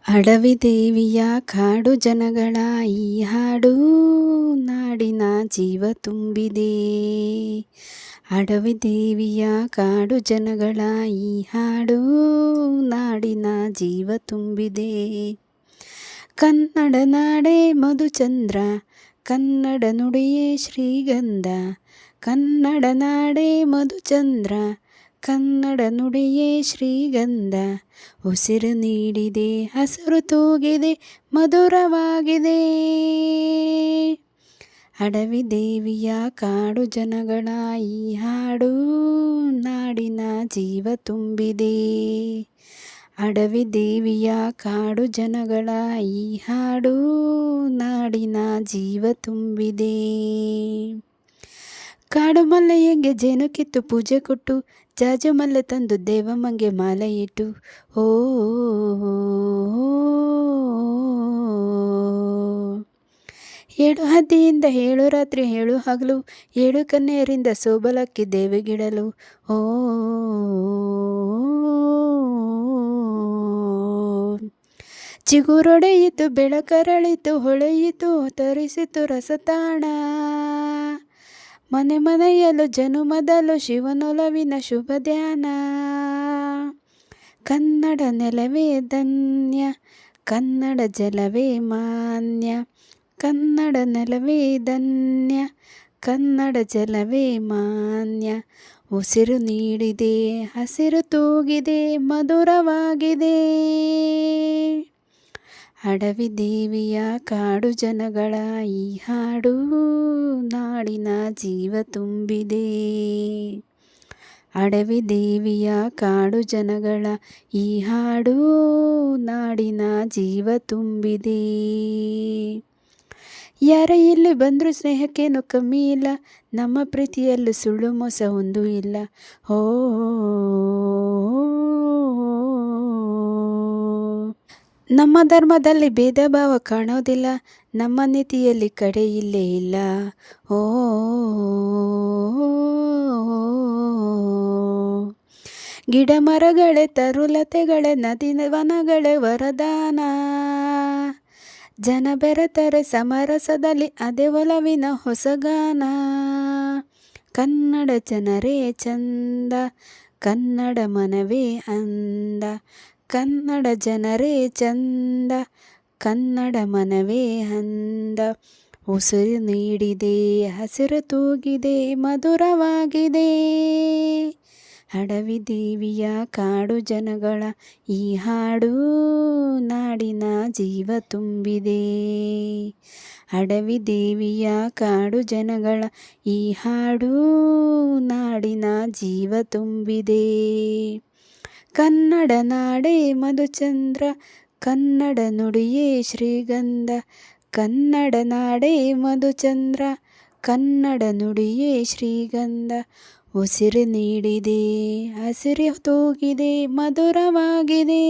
ಅಡವಿ ದೇವಿಯ ಕಾಡು ಜನಗಳ ಈ ಹಾಡು ನಾಡಿನ ಜೀವ ತುಂಬಿದೆ. ಅಡವಿ ದೇವಿಯ ಕಾಡು ಜನಗಳ ಈ ಹಾಡು ನಾಡಿನ ಜೀವ ತುಂಬಿದೆ. ಕನ್ನಡ ನಾಡೇ ಮಧುಚಂದ್ರ, ಕನ್ನಡ ನುಡಿಯೇ ಶ್ರೀಗಂಧ. ಕನ್ನಡ ನಾಡೇ ಮಧುಚಂದ್ರ, ಕನ್ನಡ ನುಡಿಯೇ ಶ್ರೀಗಂಧ. ಉಸಿರು ನೀಡಿದೆ, ಹಸಿರು ತೂಗಿದೆ, ಮಧುರವಾಗಿದೆ. ಅಡವಿ ದೇವಿಯ ಕಾಡು ಜನಗಳ ಈ ಹಾಡು ನಾಡಿನ ಜೀವ ತುಂಬಿದೆ. ಅಡವಿ ದೇವಿಯ ಕಾಡು ಜನಗಳ ಈ ಹಾಡು ನಾಡಿನ ಜೀವ ತುಂಬಿದೆ. ಕಾಡು ಮಲ್ಲೆಯಂಗೆ ಜೇನು ಕಿತ್ತು ಪೂಜೆ ಕೊಟ್ಟು, ಜಾಜು ಮಲ್ಲೆ ತಂದು ದೇವಮ್ಮಂಗೆ ಮಾಲೆ ಇಟ್ಟು, ಓ ಏಳು ಹದ್ದಿಯಿಂದ ಏಳು ರಾತ್ರಿ ಏಳು ಹಗಲು, ಏಳು ಕನ್ಯರಿಂದ ಸೋಬಲಕ್ಕಿ ದೇವಿಗಿಡಲು, ಓ ಚಿಗುರೊಡೆಯಿತು, ಬೆಳಕರಳಿತು, ಹೊಳೆಯಿತು, ತರಿಸಿತು ರಸತಾಣ. ಮನೆ ಮನೆಯಲ್ಲೂ ಜನುಮದಲ್ಲೂ ಶಿವನೊಲವಿನ ಶುಭ ಧ್ಯಾನ. ಕನ್ನಡ ನೆಲವೇ ಧನ್ಯ, ಕನ್ನಡ ಜಲವೇ ಮಾನ್ಯ. ಕನ್ನಡ ನೆಲವೇ ಧನ್ಯ, ಕನ್ನಡ ಜಲವೇ ಮಾನ್ಯ. ಉಸಿರು ನೀಡಿದೆ, ಹಸಿರು ತೂಗಿದೆ, ಮಧುರವಾಗಿದೆ. ಅಡವಿ ದೇವಿಯ ಕಾಡು ಜನಗಳ ಈ ಹಾಡು ನಾಡಿನ ಜೀವ ತುಂಬಿದೆ. ಅಡವಿ ದೇವಿಯ ಕಾಡು ಜನಗಳ ಈ ಹಾಡು ನಾಡಿನ ಜೀವ ತುಂಬಿದೆ. ಯಾರ ಇಲ್ಲಿ ಬಂದರೂ ಸ್ನೇಹಕ್ಕೇನು ಕಮ್ಮಿ ಇಲ್ಲ, ನಮ್ಮ ಪ್ರೀತಿಯಲ್ಲೂ ಸುಳ್ಳು ಮೋಸ ಒಂದೂ ಇಲ್ಲ. ಓ ನಮ್ಮ ಧರ್ಮದಲ್ಲಿ ಭೇದ ಭಾವ ಕಾಣೋದಿಲ್ಲ, ನಮ್ಮ ನೀತಿಯಲ್ಲಿ ಕಡೆ ಇಲ್ಲೇ ಇಲ್ಲ. ಓ ಗಿಡ ಮರಗಳೇ, ತರುಲತೆಗಳೇ, ನದಿ ವನಗಳೇ ವರದಾನ. ಜನ ಬೆರೆತರೆ ಸಮರಸದಲ್ಲಿ ಅದೇ ಒಲವಿನ ಹೊಸಗಾನ. ಕನ್ನಡ ಜನರೇ ಚಂದ, ಕನ್ನಡ ಮನವೇ ಅಂದ. ಕನ್ನಡ ಜನರೇ ಚಂದ, ಕನ್ನಡ ಮನವೇ ಅಂದ. ಉಸಿರು ನೀಡಿದೆ, ಹಸಿರು ತೂಗಿದೆ, ಮಧುರವಾಗಿದೆ. ಅಡವಿ ದೇವಿಯ ಕಾಡು ಜನಗಳ ಈ ಹಾಡು ನಾಡಿನ ಜೀವ ತುಂಬಿದೆ. ಅಡವಿ ದೇವಿಯ ಕಾಡು ಜನಗಳ ಈ ಹಾಡು ನಾಡಿನ ಜೀವ ತುಂಬಿದೆ. ಕನ್ನಡ ನಾಡೇ ಮಧುಚಂದ್ರ, ಕನ್ನಡ ನುಡಿಯೇ ಶ್ರೀಗಂಧ. ಕನ್ನಡ ನಾಡೇ ಮಧುಚಂದ್ರ, ಕನ್ನಡ ನುಡಿಯೇ ಶ್ರೀಗಂಧ. ಉಸಿರು ನೀಡಿದೆ, ಹಸಿರು ತೂಗಿದೆ, ಮಧುರವಾಗಿದೆ.